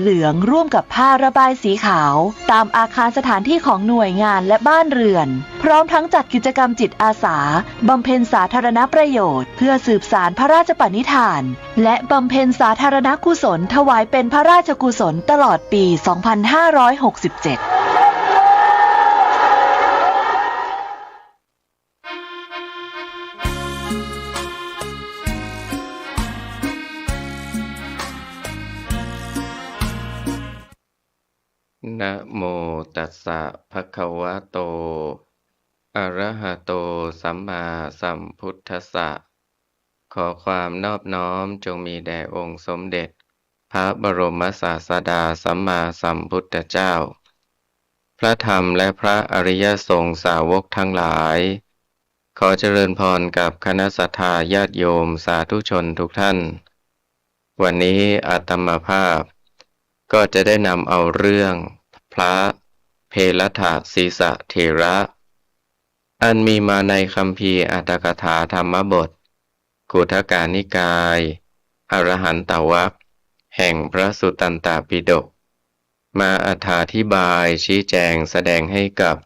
เหลืองร่วมกับผ้าระบายสีขาวตามอาคารสถานที่ของหน่วยงานและบ้านเรือนพร้อมทั้งจัดกิจกรรมจิตอาสาบำเพ็ญสาธารณประโยชน์เพื่อสืบสานพระราชปณิธานและบำเพ็ญสาธารณกุศลถวายเป็นพระราชกุศลตลอดปี 2567นะโมตัสสะภะคะวะโตอะระหะโตสัมมาสัมพุทธัสสะขอความนอบน้อมจงมีแด่องค์สมเด็จพระบรมศาสดาสัมมาสัมพุทธเจ้าพระธรรมและพระอริยสงฆ์สาวกทั้งหลายขอเจริญพรกับคณะสัตยาญาติโยมสาธุชนทุกท่านวันนี้อาตมาภาพก็จะได้นำเอาเรื่องพระเพลัทศีสเถระอันมีมาในคัมภีร์อรรถกถาธรรมบทกุฏกานิกายอรหันตวรรคแห่งพระสุตตันตปิฎกมาอธิบายชี้แจงแสดงให้กับ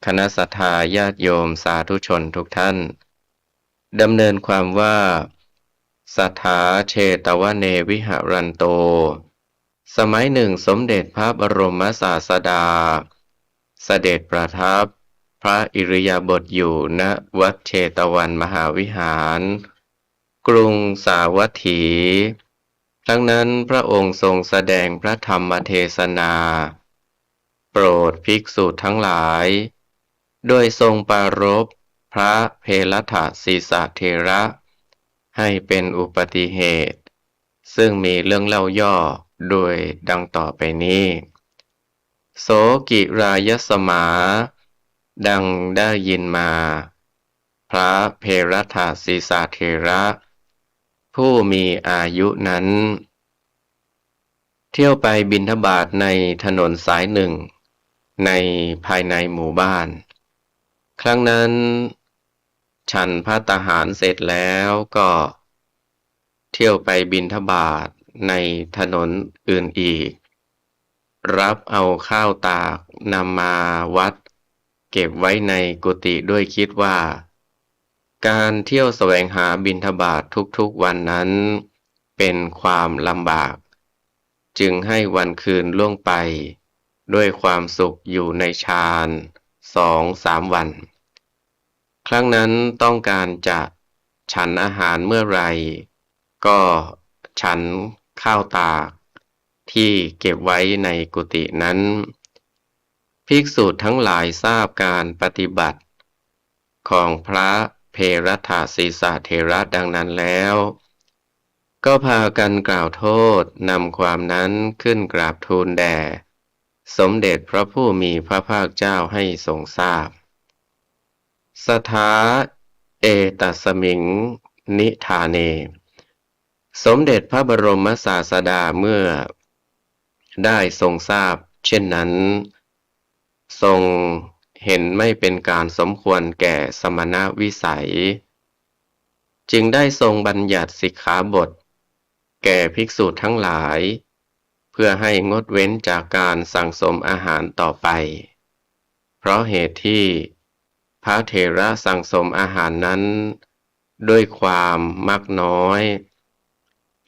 คณะสัตยาญาติโยมสาธุชนทุกท่านดำเนินความว่าสัทธาเชตวเนวิหรันโตสมัยหนึ่งสมเด็จพระบรมศาสดาเสด็จประทับพระอิริยาบถอยู่ณวัดเชตวันมหาวิหารกรุงสาวัตถีทั้งนั้นพระองค์ทรงแสดงพระธรรมเทศนาโปรดภิกษุทั้งหลายโดยทรงปรารภพระเพลัทศีสเถระให้เป็นอุปติเหตุซึ่งมีเรื่องเล่าย่อโดยดังต่อไปนี้โสกิรายสมาดังได้ยินมาพระเพลัทศีสเถระผู้มีอายุนั้นเที่ยวไปบิณฑบาตในถนนสายหนึ่งในภายในหมู่บ้านครั้งนั้นฉันภัตตาหารเสร็จแล้วก็เที่ยวไปบิณฑบาตในถนนอื่นอีกรับเอาข้าวตากนำมาวัดเก็บไว้ในกุฏิด้วยคิดว่าการเที่ยวแสวงหาบิณฑบาตทุกๆวันนั้นเป็นความลำบากจึงให้วันคืนล่วงไปด้วยความสุขอยู่ในฌาน2-3 วันครั้งนั้นต้องการจะฉันอาหารเมื่อไรก็ฉันข้าวตากที่เก็บไว้ในกุฏินั้นภิกษุทั้งหลายทราบการปฏิบัติของพระเพลัทศีสเถระดังนั้นแล้วก็พากันกล่าวโทษนำความนั้นขึ้นกราบทูลแด่สมเด็จพระผู้มีพระภาคเจ้าให้ทรงทราบสถาเอตัสมิงนิธาเนสมเด็จพระบรมศาสดาเมื่อได้ทรงทราบเช่นนั้นทรงเห็นไม่เป็นการสมควรแก่สมณวิสัยจึงได้ทรงบัญญัติสิกขาบทแก่ภิกษุทั้งหลายเพื่อให้งดเว้นจากการสั่งสมอาหารต่อไปเพราะเหตุที่พระเถระสั่งสมอาหารนั้นด้วยความมักน้อย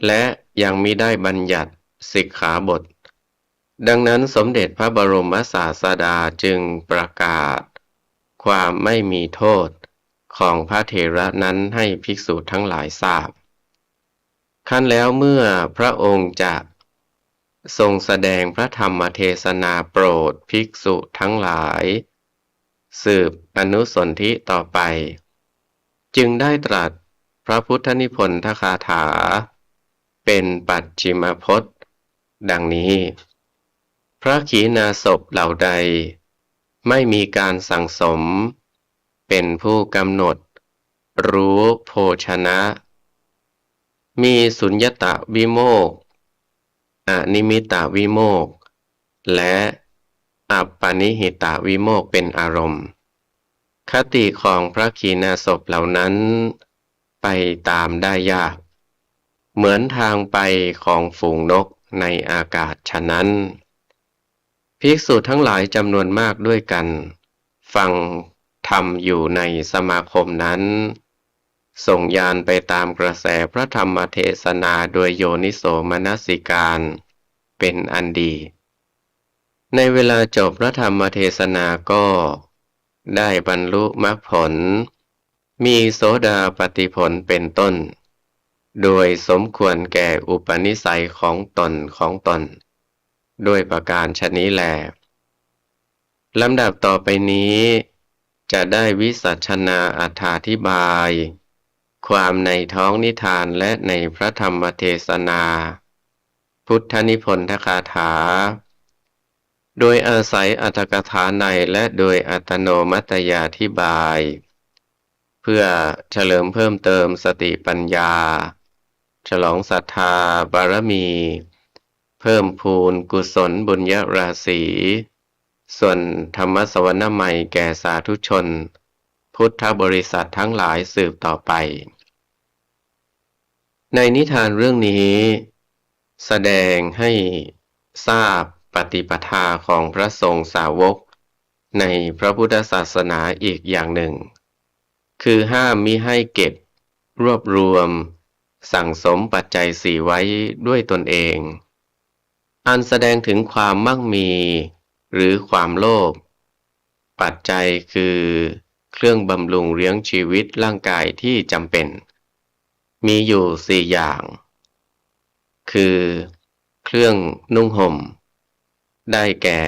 และยังมิได้บัญญัติสิกขาบทดังนั้นสมเด็จพระบรมศาสดาจึงประกาศความไม่มีโทษของพระเถระนั้นให้ภิกษุทั้งหลายทราบขั้นแล้วเมื่อพระองค์จะทรงแสดงพระธรรมเทศนาโปรดภิกษุทั้งหลายสืบอนุสนธิต่อไปจึงได้ตรัสพระพุทธนิพนธคาถาเป็นปัจฉิมพจน์ดังนี้พระขีณาสพเหล่าใดไม่มีการสั่งสมเป็นผู้กำหนดรู้โภชนะมีสุญญตวิโมกข์อนิมิตวิโมกข์และอัปปนิหิตวิโมกข์เป็นอารมณ์คติของพระขีณาสพเหล่านั้นไปตามได้ยากเหมือนทางไปของฝูงนก ในอากาศฉะนั้นภิกษุทั้งหลายจำนวนมากด้วยกันฟังธรรมอยู่ในสมาคมนั้นส่งญาณไปตามกระแสพระธรรมเทศนาโดยโยนิโสมนสิการเป็นอันดีในเวลาจบพระธรรมเทศนาก็ได้บรรลุมรรคผลมีโสดาปัตติผลเป็นต้นโดยสมควรแก่อุปนิสัยของตนด้วยประการชนี้แลลำดับต่อไปนี้จะได้วิสัชนาอธิบายความในท้องนิทานและในพระธรรมเทศนาพุทธนิพนธคาถาโดยอาศัยอรรถกถาในและโดยอัตโนมัตยาธิบายเพื่อเฉลิมเพิ่มเติมสติปัญญาฉลองศรัทธาบารมีเพิ่มพูนกุศลบุญญราศีส่วนธรรมสวรรค์ใหม่แก่สาธุชนพุทธบริษัททั้งหลายสืบต่อไปในนิทานเรื่องนี้แสดงให้ทราบปฏิปทาของพระสงฆ์สาวกในพระพุทธศาสนาอีกอย่างหนึ่งคือห้ามมิให้เก็บรวบรวมสั่งสมปัจจัยสี่ไว้ด้วยตนเองอันแสดงถึงความมั่งมีหรือความโลภปัจจัยคือเครื่องบำรุงเลี้ยงชีวิตร่างกายที่จำเป็นมีอยู่สี่อย่างคือเครื่องนุ่งห่มได้แก่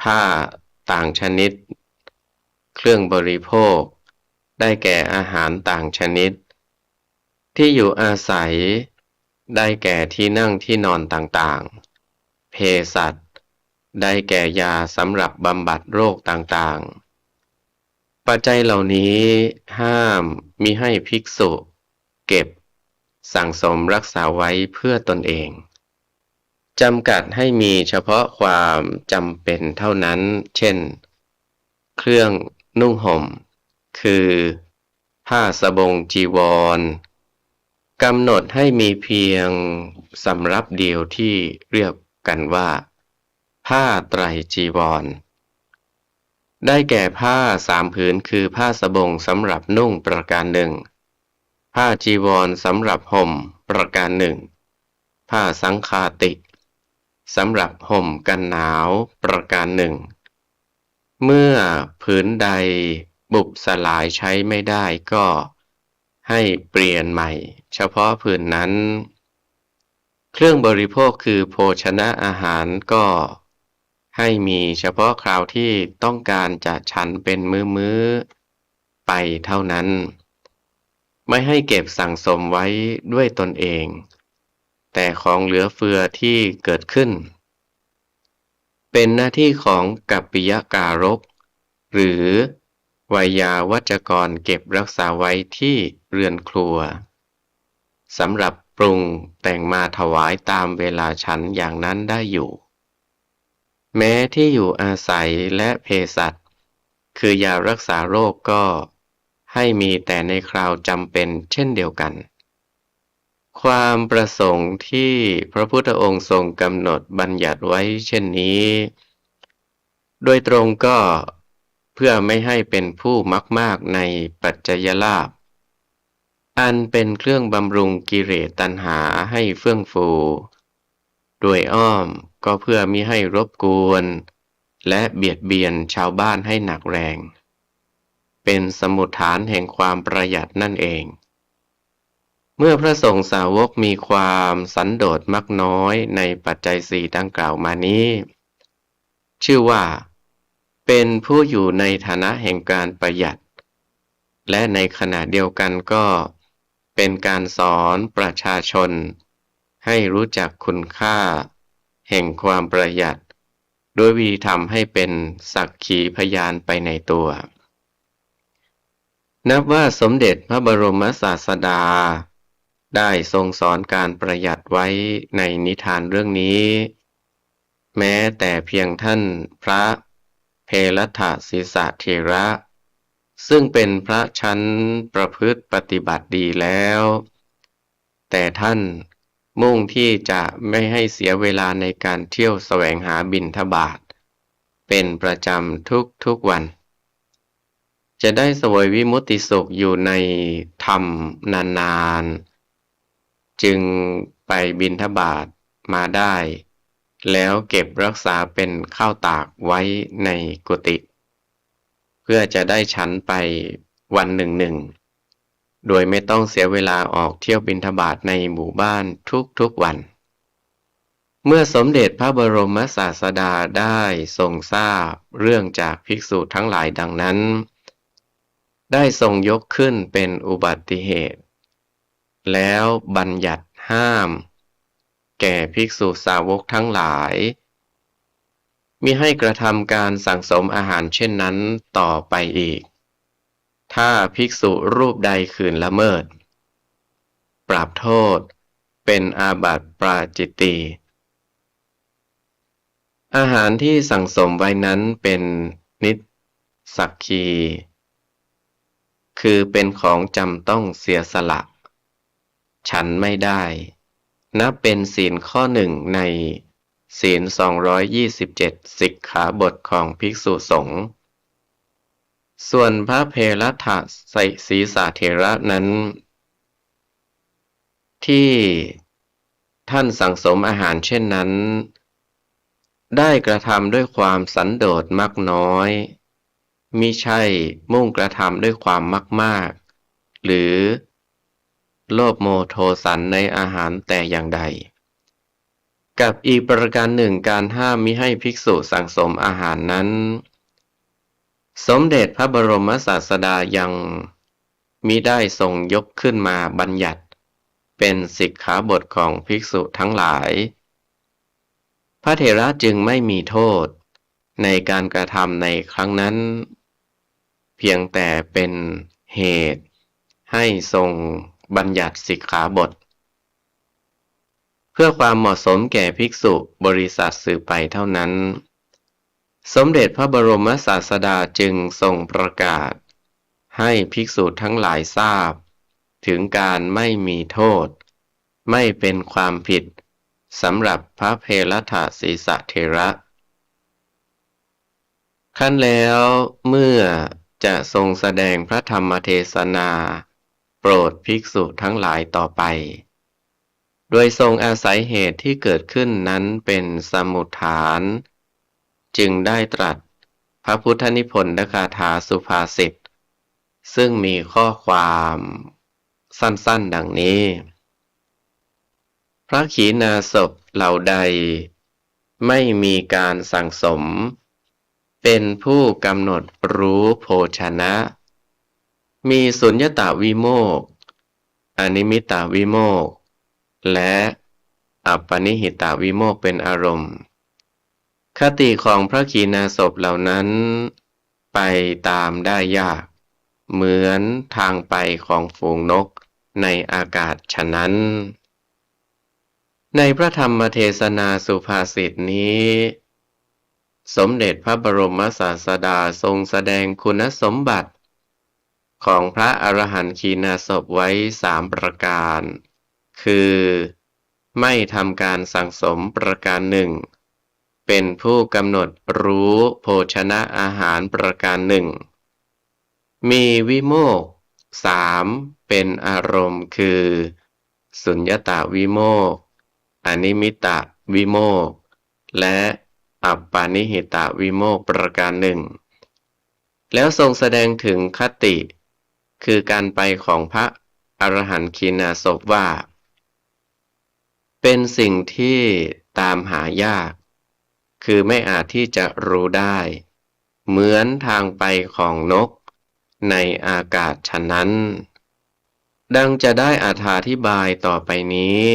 ผ้าต่างชนิดเครื่องบริโภคได้แก่อาหารต่างชนิดที่อยู่อาศัยได้แก่ที่นั่งที่นอนต่างๆเภสัชได้แก่ยาสำหรับบำบัดโรคต่างๆปัจจัยเหล่านี้ห้ามมิให้ภิกษุเก็บสั่งสมรักษาไว้เพื่อตนเองจำกัดให้มีเฉพาะความจำเป็นเท่านั้นเช่นเครื่องนุ่งห่มคือผ้าสบงจีวรกำหนดให้มีเพียงสำรับเดียวที่เรียกกันว่าผ้าไตรจีวรได้แก่ผ้าสามผืนคือผ้าสบงสำหรับนุ่งประการหนึ่งผ้าจีวรสำหรับห่มประการหนึ่งผ้าสังฆาติสำหรับห่มกันหนาวประการหนึ่งเมื่อผืนใดบุบสลายใช้ไม่ได้ก็ให้เปลี่ยนใหม่เฉพาะผืนนั้นเครื่องบริโภคคือโภชนะอาหารก็ให้มีเฉพาะคราวที่ต้องการจะฉันเป็นมื้อๆไปเท่านั้นไม่ให้เก็บสั่งสมไว้ด้วยตนเองแต่ของเหลือเฟือที่เกิดขึ้นเป็นหน้าที่ของกัปปิยการกหรือไวยาวัจกรเก็บรักษาไว้ที่เรือนครัวสำหรับปรุงแต่งมาถวายตามเวลาฉันอย่างนั้นได้อยู่แม้ที่อยู่อาศัยและเภสัชคือยารักษาโรคก็ให้มีแต่ในคราวจำเป็นเช่นเดียวกันความประสงค์ที่พระพุทธองค์ทรงกำหนดบัญญัติไว้เช่นนี้โดยตรงก็เพื่อไม่ให้เป็นผู้มากในปัจจัยลาภอันเป็นเครื่องบำรุงกิเลสตัณหาให้เฟื่องฟูโดยอ้อมก็เพื่อมิให้รบกวนและเบียดเบียนชาวบ้านให้หนักแรงเป็นสมุฏฐานแห่งความประหยัดนั่นเองเมื่อพระสงฆ์สาวกมีความสันโดษมักน้อยในปัจจัยสี่ดังกล่าวมานี้ชื่อว่าเป็นผู้อยู่ในฐานะแห่งการประหยัดและในขณะเดียวกันก็เป็นการสอนประชาชนให้รู้จักคุณค่าแห่งความประหยัดโดยวิธีทำให้เป็นสักขีพยานไปในตัวนับว่าสมเด็จพระบรมศาสดาได้ทรงสอนการประหยัดไว้ในนิทานเรื่องนี้แม้แต่เพียงท่านพระเพลัทธศีสะเถระซึ่งเป็นพระชั้นประพฤติปฏิบัติดีแล้วแต่ท่าน มุ่งที่จะไม่ให้เสียเวลาในการเที่ยวแสวงหาบิณฑบาตเป็นประจำทุกวันจะได้เสวยวิมุตติสุขอยู่ในธรรมนานๆจึงไปบิณฑบาตมาได้แล้วเก็บรักษาเป็นข้าวตากไว้ในกุฏิเพื่อจะได้ฉันไปวันหนึ่งโดยไม่ต้องเสียเวลาออกเที่ยวบิณฑบาตในหมู่บ้านทุกวัน เมื่อสมเด็จพระบรมศาสดาได้ทรงทราบเรื่องจากภิกษุทั้งหลายดังนั้นได้ทรงยกขึ้นเป็นอุบัติเหตุแล้วบัญญัติห้ามแก่ภิกษุสาวกทั้งหลายมิให้กระทำการสั่งสมอาหารเช่นนั้นต่อไปอีกถ้าภิกษุรูปใดขืนละเมิดปรับโทษเป็นอาบัติปาจิตตีอาหารที่สั่งสมไว้นั้นเป็นนิสสักคีคือเป็นของจำต้องเสียสละฉันไม่ได้นับเป็นศีลข้อหนึ่งในศีล227สิกขาบทของภิกษุสงฆ์ส่วนพระเพรัตถสีสาเถระนั้นที่ท่านสั่งสมอาหารเช่นนั้นได้กระทำด้วยความสันโดษมากน้อยมิใช่มุ่งกระทำด้วยความมากหรือโลภโมโทสันในอาหารแต่อย่างใดกับอีกประการหนึ่งการห้ามมิให้ภิกษุสั่งสมอาหารนั้นสมเด็จพระบรมศาสดายังมิได้ทรงยกขึ้นมาบัญญัติเป็นสิกขาบทของภิกษุทั้งหลายพระเถระจึงไม่มีโทษในการกระทำในครั้งนั้นเพียงแต่เป็นเหตุให้ทรงบัญญัติสิกขาบทเพื่อความเหมาะสมแก่ภิกษุบริษัทสืบไปเท่านั้นสมเด็จพระบรมศาสดาจึงทรงประกาศให้ภิกษุทั้งหลายทราบถึงการไม่มีโทษไม่เป็นความผิดสำหรับพระเพรัตถสีสเถระขั้นแล้วเมื่อจะทรงแสดงพระธรรมเทศนาโปรดภิกษุทั้งหลายต่อไปโดยทรงอาศัยเหตุที่เกิดขึ้นนั้นเป็นสมุฏฐานจึงได้ตรัสพระพุทธนิพนธคาถาสุภาษิตซึ่งมีข้อความสั้นๆดังนี้พระขีณาสพเหล่าใดไม่มีการสั่งสมเป็นผู้กำหนดรู้โภชนะมีสุญญตวิโมกข์อนิมิตวิโมกข์และอัปปนิหิตวิโมกข์เป็นอารมณ์คติของพระขีณาสพเหล่านั้นไปตามได้ยากเหมือนทางไปของฝูงนกในอากาศฉะนั้นในพระธรรมเทศนาสุภาษิตนี้สมเด็จพระบรมศาสดาทรงแสดงคุณสมบัติของพระอรหันต์ขีณาสพไว้3ประการคือไม่ทำการสั่งสมประการหนึ่งเป็นผู้กำหนดรู้โภชนะอาหารประการหนึ่งมีวิโมกข์3เป็นอารมณ์คือสุญญตวิโมกข์อนิมิตวิโมกข์และอัปปานิหิตวิโมกข์ประการหนึ่งแล้วทรงแสดงถึงคติคือการไปของพระอรหันต์ขีณาสพว่าเป็นสิ่งที่ตามหายากคือไม่อาจที่จะรู้ได้เหมือนทางไปของนกในอากาศฉะนั้นดังจะได้อธิบายต่อไปนี้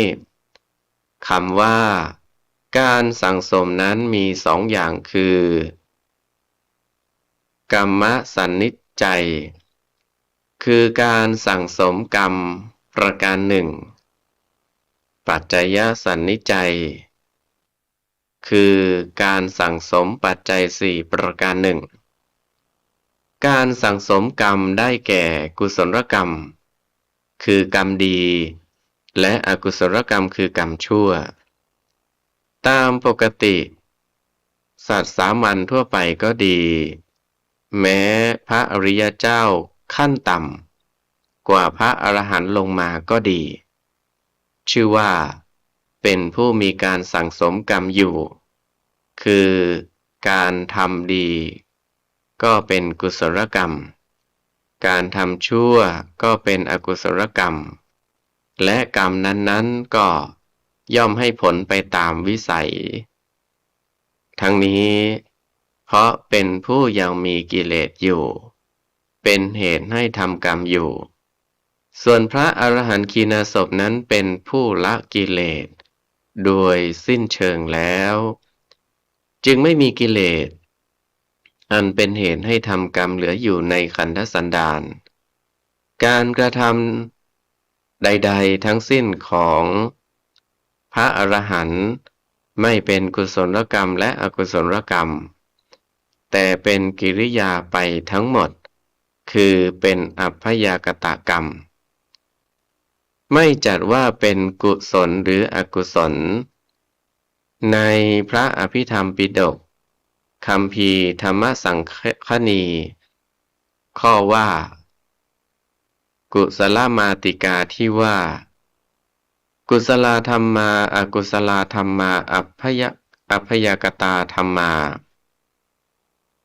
คำว่าการสั่งสมนั้นมี2อย่างคือกัมมสันนิจจัยคือการสั่งสมกรรมประการหนึ่งปัจจัยสันนิจจัยคือการสั่งสมปัจจัย4ประการหนึ่งการสั่งสมกรรมได้แก่กุศลกรรมคือกรรมดี และอกุศลกรรมคือกรรมชั่วตามปกติสัตว์สามัญทั่วไปก็ดี แม้พระอริยเจ้าขั้นต่ำกว่าพระอรหันต์ลงมาก็ดี ชื่อว่าเป็นผู้มีการสั่งสมกรรมอยู่ คือการทำดีก็เป็นกุศลกรรม การทำชั่วก็เป็นอกุศลกรรม และกรรมนั้นๆก็ย่อมให้ผลไปตามวิสัย ทั้งนี้เพราะเป็นผู้ยังมีกิเลสอยู่ เป็นเหตุให้ทำกรรมอยู่ ส่วนพระอรหันต์ขีณาสพนั้นเป็นผู้ละกิเลสโดยสิ้นเชิงแล้ว จึงไม่มีกิเลสอันเป็นเหตุให้ทำกรรมเหลืออยู่ในขันธสันดาน การกระทำใดๆทั้งสิ้นของพระอรหันต์ไม่เป็นกุศลกรรมและอกุศลกรรม แต่เป็นกิริยาไปทั้งหมด คือเป็นอัพยากตกรรม ไม่จัดว่าเป็นกุศลหรืออกุศล ในพระอภิธรรมปิฎกคัมภีร์ธรรมสังคณี ข้อว่า กุศลมาติกาที่ว่า กุศลธรรมาอกุศลธรรมาอัพยากตาธรรมา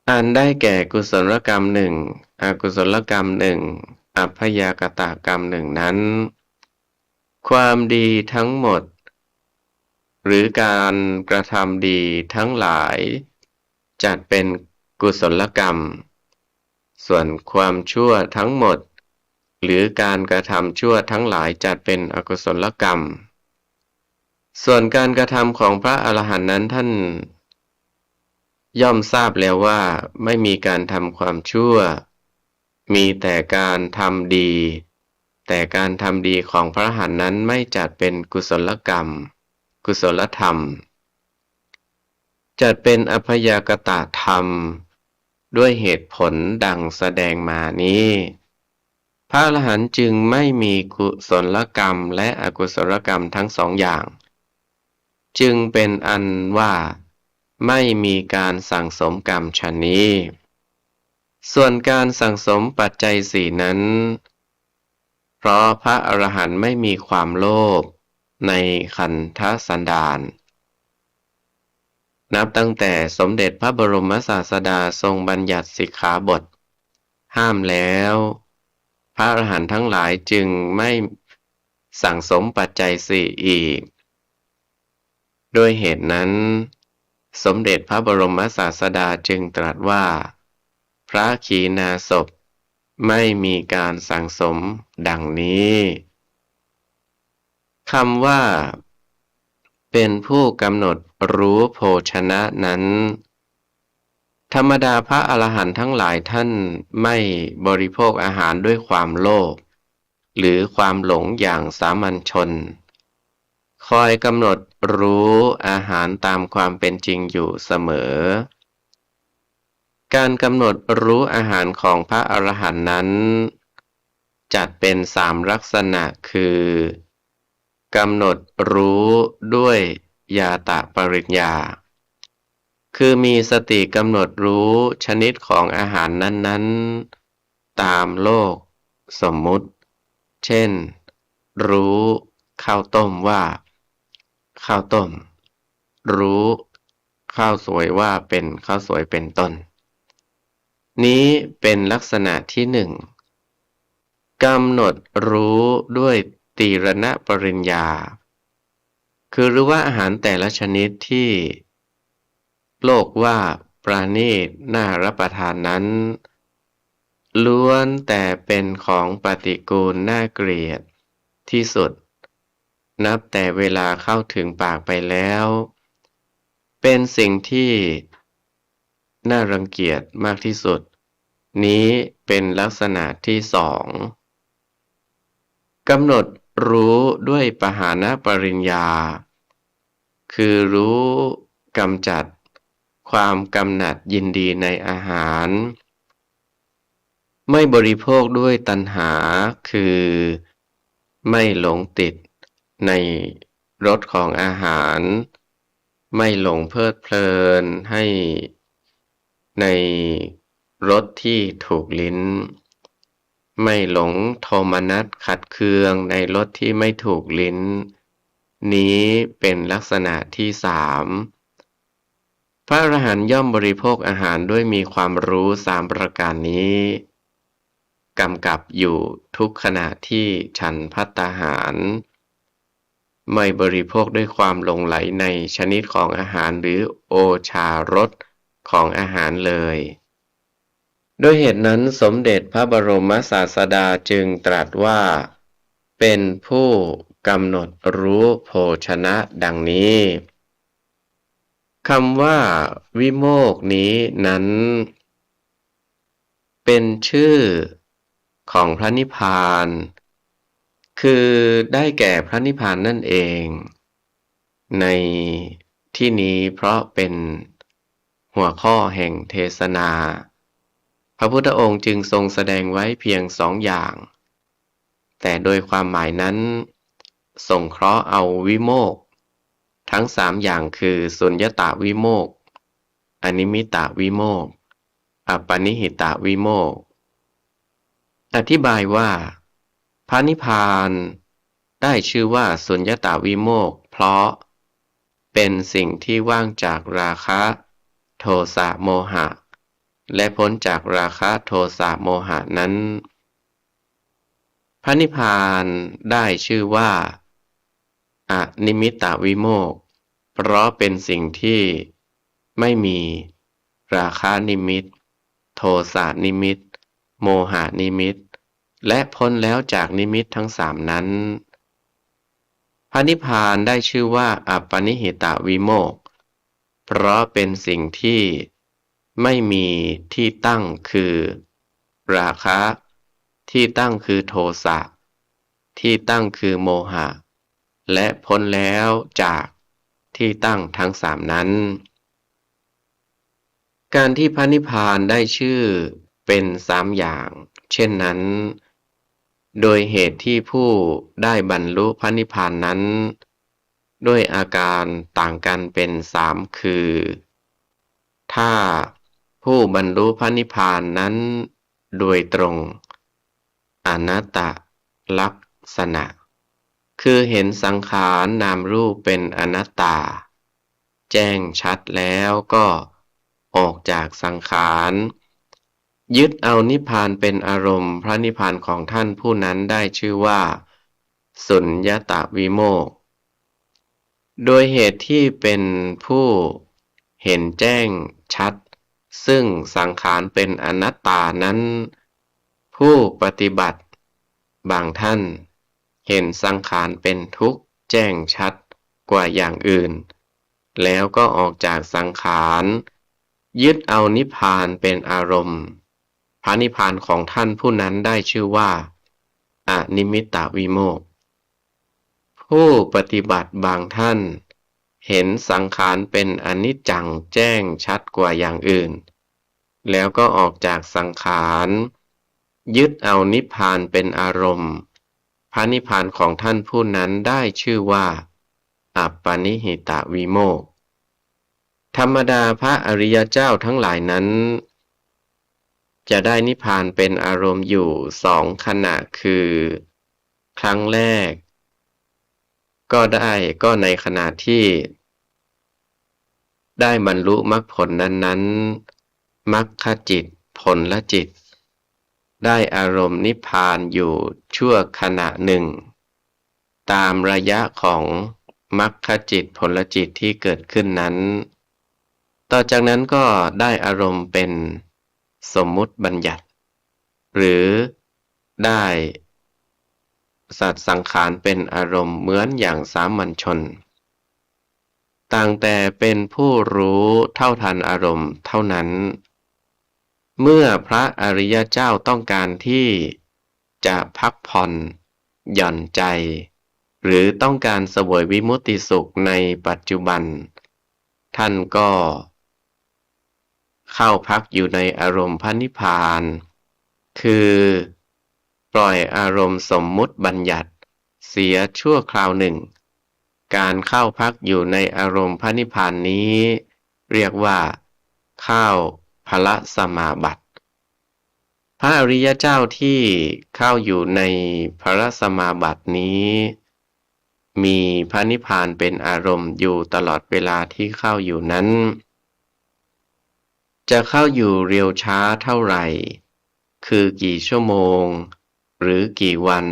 อันได้แก่กุศลกรรมหนึ่งอกุศลกรรมหนึ่งอัพยากตากรรมหนึ่งนั้น ความดีทั้งหมด หรือการกระทำดีทั้งหลายจัดเป็นกุศลกรรม ส่วนความชั่วทั้งหมด หรือการกระทำชั่วทั้งหลายจัดเป็นอกุศลกรรม ส่วนการกระทำของพระอรหันต์นั้นท่านย่อมทราบแล้วว่าไม่มีการทำความชั่ว มีแต่การทำดี แต่การทำดีของพระอรหันต์นั้นไม่จัดเป็นกุศลกรรม กุศลธรรม จัดเป็นอัพยากตธรรมด้วยเหตุผลดังแสดงมานี้พระอรหันต์จึงไม่มีกุศลกรรมและอกุศลกรรมทั้งสองอย่าง จึงเป็นอันว่าไม่มีการสั่งสมกรรมชนนี้ ส่วนการสั่งสมปัจจัยสี่นั้น เพราะพระอรหันต์ไม่มีความโลภในขันธสันดาน นับตั้งแต่สมเด็จพระบรมศาสดาทรงบัญญัติสิกขาบท ห้ามแล้ว พระอรหันต์ทั้งหลายจึงไม่สั่งสมปัจจัยสี่อีก โดยเหตุนั้น สมเด็จพระบรมศาสดาจึงตรัสว่า พระขีณาสพไม่มีการสั่งสมดังนี้คำว่าเป็นผู้กำหนดรู้โภชนะนั้น ธรรมดาพระอรหันต์ทั้งหลายท่านไม่บริโภคอาหารด้วยความโลภหรือความหลงอย่างสามัญชน คอยกำหนดรู้อาหารตามความเป็นจริงอยู่เสมอ การกำหนดรู้อาหารของพระอรหันต์นั้น จัดเป็นสามลักษณะคือกำหนดรู้ด้วยญาตปริญญา คือมีสติกำหนดรู้ชนิดของอาหารนั้นๆตามโลกสมมุติ เช่น รู้ข้าวต้มว่าข้าวต้ม รู้ข้าวสวยว่าเป็นข้าวสวยเป็นต้น นี้เป็นลักษณะที่หนึ่งกำหนดรู้ด้วยตีรณปริญญา คือรู้ว่าอาหารแต่ละชนิดที่โลกว่าปราณีตน่ารับประทานนั้นล้วนแต่เป็นของปฏิกูลน่าเกลียดที่สุดนับแต่เวลาเข้าถึงปากไปแล้วเป็นสิ่งที่น่ารังเกียจมากที่สุดนี้เป็นลักษณะที่สองกำหนดรู้ด้วยปหานปริญญา คือรู้กำจัดความกำหนัดยินดีในอาหารไม่บริโภคด้วยตัณหาคือไม่หลงติด ในรสของอาหารไม่หลงเพลิดเพลินให้ในรสที่ถูกลิ้นไม่หลงโทมนัสขัดเคืองในรสที่ไม่ถูกลิ้นนี้เป็นลักษณะที่สามพระอรหันต์ย่อมบริโภคอาหารด้วยมีความรู้สามประการนี้กำกับอยู่ทุกขณะที่ฉันภัตตาหารไม่บริโภคด้วยความหลงไหลในชนิดของอาหารหรือโอชารสของอาหารเลยด้วยเหตุนั้นสมเด็จพระบรมศาสดาจึงตรัสว่าเป็นผู้กำหนดรู้โภชนะดังนี้คำว่าวิโมกข์นี้นั้นเป็นชื่อของพระนิพพานคือได้แก่พระนิพพานนั่นเองในที่นี้เพราะเป็นหัวข้อแห่งเทศนาพระพุทธองค์จึงทรงแสดงไว้เพียงสองอย่างแต่โดยความหมายนั้นสงเคราะห์เอาวิโมกข์ทั้งสามอย่างคือสุญญตวิโมกข์อนิมิตวิโมกข์อัปปนิหิตวิโมกข์อธิบายว่าพระนิพพานได้ชื่อว่าสุญญตวิโมกข์เพราะเป็นสิ่งที่ว่างจากราคะโทสะโมหะและพ้นจากราคะโทสะโมหะนั้นพระนิพพานได้ชื่อว่าอนิมิตวิโมกข์เพราะเป็นสิ่งที่ไม่มีราคะนิมิตโทสะนิมิตโมหะนิมิตและพ้นแล้วจากนิมิตทั้งสามนั้นพระนิพพานได้ชื่อว่าอัปปนิหิตวิโมกข์เพราะเป็นสิ่งที่ไม่มีที่ตั้งคือราคะที่ตั้งคือโทสะที่ตั้งคือโมหะและพ้นแล้วจากที่ตั้งทั้งสามนั้นการที่พระนิพพานได้ชื่อเป็นสามอย่างเช่นนั้นโดยเหตุที่ผู้ได้บรรลุพระนิพพานนั้นด้วยอาการต่างกันเป็นสามคือถ้าผู้บรรลุพระนิพพานนั้นโดยตรงอนัตตลักษณะคือเห็นสังขารนามรูปเป็นอนัตตาแจ้งชัดแล้วก็ออกจากสังขารยึดเอานิพพานเป็นอารมณ์พระนิพพานของท่านผู้นั้นได้ชื่อว่าสุญญตวิโมกข์โดยเหตุที่เป็นผู้เห็นแจ้งชัดซึ่งสังขารเป็นอนัตตานั้นผู้ปฏิบัติบางท่านเห็นสังขารเป็นทุกข์แจ้งชัดกว่าอย่างอื่นแล้วก็ออกจากสังขารยึดเอานิพพานเป็นอารมณ์พระนิพพานของท่านผู้นั้นได้ชื่อว่าอนิมิตวิโมกข์ผู้ปฏิบัติบางท่านเห็นสังขารเป็นอนิจจังแจ้งชัดกว่าอย่างอื่นแล้วก็ออกจากสังขารยึดเอานิพพานเป็นอารมณ์พระนิพพานของท่านผู้นั้นได้ชื่อว่าอัปปนิหิตวิโมกข์ธรรมดาพระอริยเจ้าทั้งหลายนั้นจะได้นิพพานเป็นอารมณ์อยู่สองขณะคือครั้งแรกก็ในขณะที่ได้บรรลุมรรคผลนั้นๆมรรคจิตผลจิตได้อารมณ์นิพพานอยู่ชั่วขณะหนึ่งตามระยะของมรรคจิตผลจิตที่เกิดขึ้นนั้นต่อจากนั้นก็ได้อารมณ์เป็นสมมุติบัญญัติหรือได้สัตว์สังขารเป็นอารมณ์เหมือนอย่างสามัญชนต่างแต่เป็นผู้รู้เท่าทันอารมณ์เท่านั้นเมื่อพระอริยเจ้าต้องการที่จะพักผ่อนหย่อนใจหรือต้องการเสวยวิมุตติสุขในปัจจุบันท่านก็เข้าพักอยู่ในอารมณ์พระนิพพานคือปล่อยอารมณ์สมมุติบัญญัติ เสียชั่วคราวหนึ่งการเข้าพักอยู่ในอารมณ์พระนิพพานนี้เรียกว่าเข้าพละสมาบัติพระอริยเจ้าที่เข้าอยู่ในพละสมาบัตินี้มีพระนิพพานเป็นอารมณ์อยู่ตลอดเวลาที่เข้าอยู่นั้นจะเข้าอยู่เร็วช้าเท่าไหร่คือกี่ชั่วโมงหรือกี่วัน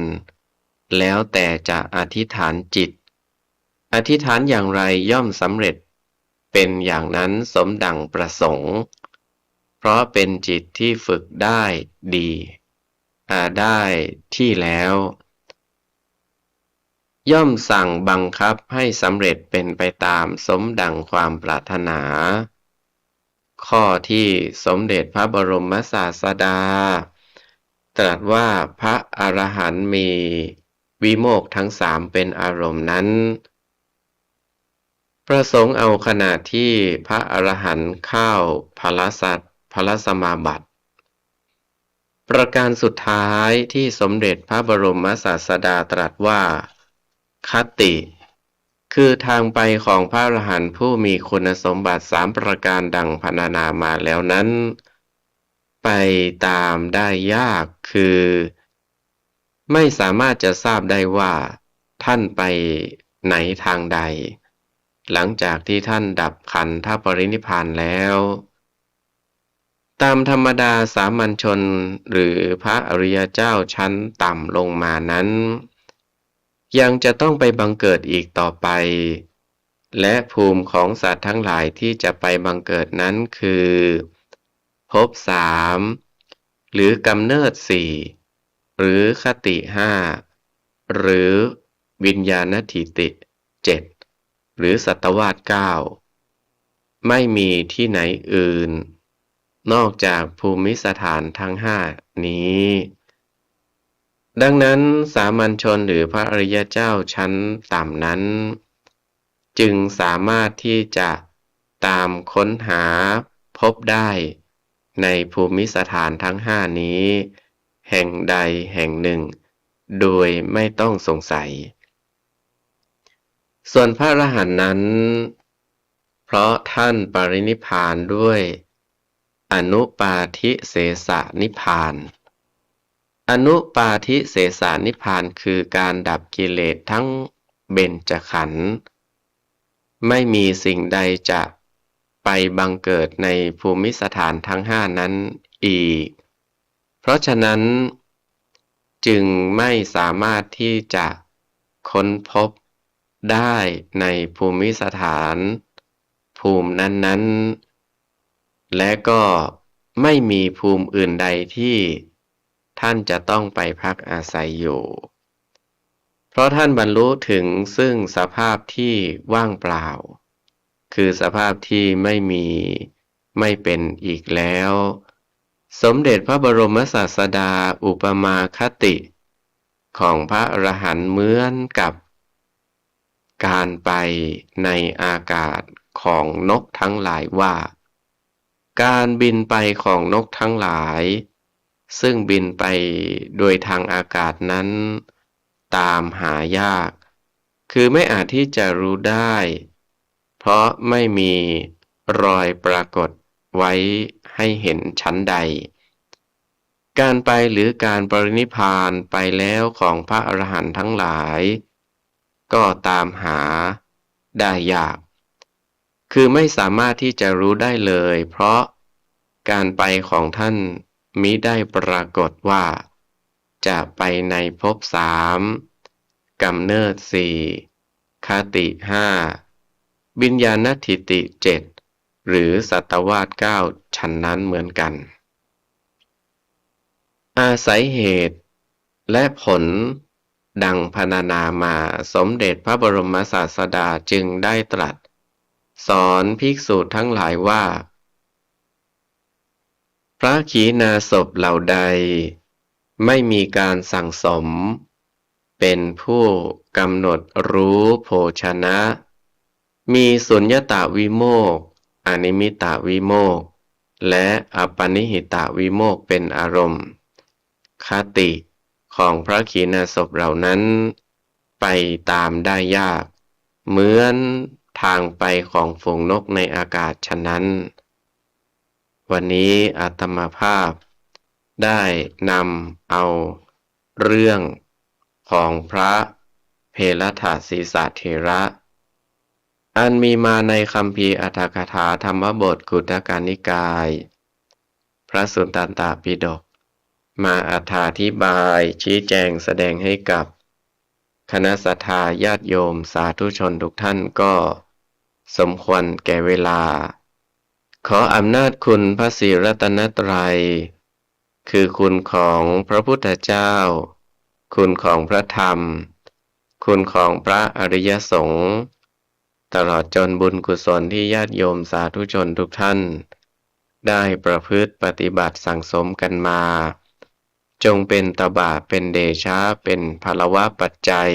แล้วแต่จะอธิษฐานจิตอธิษฐานอย่างไรย่อมสำเร็จเป็นอย่างนั้นสมดังประสงค์เพราะเป็นจิตที่ฝึกได้ดีได้ที่แล้วย่อมสั่งบังคับให้สำเร็จเป็นไปตามสมดังความปรารถนาข้อที่สมเด็จพระบรมศาสดาตรัสว่าพระอรหันต์มีวิโมกข์ทั้งสามเป็นอารมณ์นั้นประสงค์เอาขณะที่พระอรหันต์เข้าพละสมาบัติประการสุดท้ายที่สมเด็จพระบรมศาสดาตรัสว่าคติคือทางไปของพระอรหันต์ผู้มีคุณสมบัติสามประการดังพรรณนามาแล้วนั้นไปตามได้ยากคือไม่สามารถจะทราบได้ว่าท่านไปไหนทางใดหลังจากที่ท่านดับขันธปรินิพพานแล้วตามธรรมดาสามัญชนหรือพระอริยเจ้าชั้นต่ำลงมานั้นยังจะต้องไปบังเกิดอีกต่อไปและภูมิของสัตว์ทั้งหลายที่จะไปบังเกิดนั้นคือภพสามหรือกำเนิดสี่หรือคติห้าหรือวิญญาณทิติเจ็ดหรือสัตวาสเก้าไม่มีที่ไหนอื่นนอกจากภูมิสถานทั้งห้านี้ดังนั้นสามัญชนหรือพระอริยเจ้าชั้นต่ำนั้นจึงสามารถที่จะตามค้นหาพบได้ในภูมิสถานทั้งห้านี้แห่งใดแห่งหนึ่งโดยไม่ต้องสงสัยส่วนพระอรหันต์นั้นเพราะท่านปรินิพพานด้วยอนุปาทิเสสนิพพานอนุปาทิเสสนิพพานคือการดับกิเลสทั้งเบญจขันธ์ไม่มีสิ่งใดจะไปบังเกิดในภูมิสถานทั้งห้านั้นอีกเพราะฉะนั้นจึงไม่สามารถที่จะค้นพบได้ในภูมิสถานภูมินั้นๆและก็ไม่มีภูมิอื่นใดที่ท่านจะต้องไปพักอาศัยอยู่เพราะท่านบรรลุถึงซึ่งสภาพที่ว่างเปล่าคือสภาพที่ไม่มีไม่เป็นอีกแล้วสมเด็จพระบรมศาสดาอุปมาคติของพระอรหันต์เหมือนกับการไปในอากาศของนกทั้งหลายว่าการบินไปของนกทั้งหลายซึ่งบินไปโดยทางอากาศนั้นตามหายากคือไม่อาจที่จะรู้ได้เพราะไม่มีรอยปรากฏไว้ให้เห็นชั้นใดการไปหรือการปรินิพพานไปแล้วของพระอรหันต์ทั้งหลายก็ตามหาได้ยากคือไม่สามารถที่จะรู้ได้เลยเพราะการไปของท่านมิได้ปรากฏว่าจะไปในภพสามกำเนิดสี่คติห้าวิญญาณทิติเจ็ดหรือสัตวาสเก้าฉันนั้นเหมือนกันอาศัยเหตุและผลดังพรรณนามาสมเด็จพระบรมศาสดาจึงได้ตรัสสอนภิกษุทั้งหลายว่าพระขีณาสพเหล่าใดไม่มีการสั่งสมเป็นผู้กำหนดรู้โภชนะมีสุญญตวิโมกข์อนิมิตวิโมกข์และอัปปนิหิตวิโมกข์เป็นอารมณ์คติของพระขีณาสพเหล่านั้น ไปตามได้ยาก เหมือนทางไปของฝูงนกในอากาศฉะนั้น วันนี้อาตมาภาพได้นำเอาเรื่องของพระเพลถศีสเถระ อันมีมาในคัมภีร์อรรถกถาธรรมบทกุฏกนิกาย พระสุตตันตปิฎกมาอธิบายชี้แจงแสดงให้กับคณะศรัทธาญาติโยมสาธุชนทุกท่านก็สมควรแก่เวลา ขออำนาจคุณพระศรีรัตนตรัย คือคุณของพระพุทธเจ้า คุณของพระธรรม คุณของพระอริยสงฆ์ตลอดจนบุญกุศลที่ญาติโยมสาธุชนทุกท่านได้ประพฤติปฏิบัติสั่งสมกันมา จงเป็นตบะเป็นเดชะเป็นพลวะปัจจัย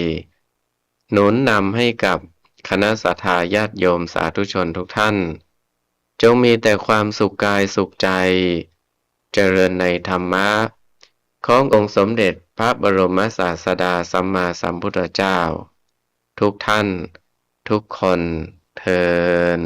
หนุนนำให้กับคณะศรัทธาญาติโยมสาธุชนทุกท่าน จงมีแต่ความสุขกายสุขใจ เจริญในธรรมะขององค์สมเด็จพระบรมศาสดาสัมมาสัมพุทธเจ้า ทุกท่านทุกคนเทอญ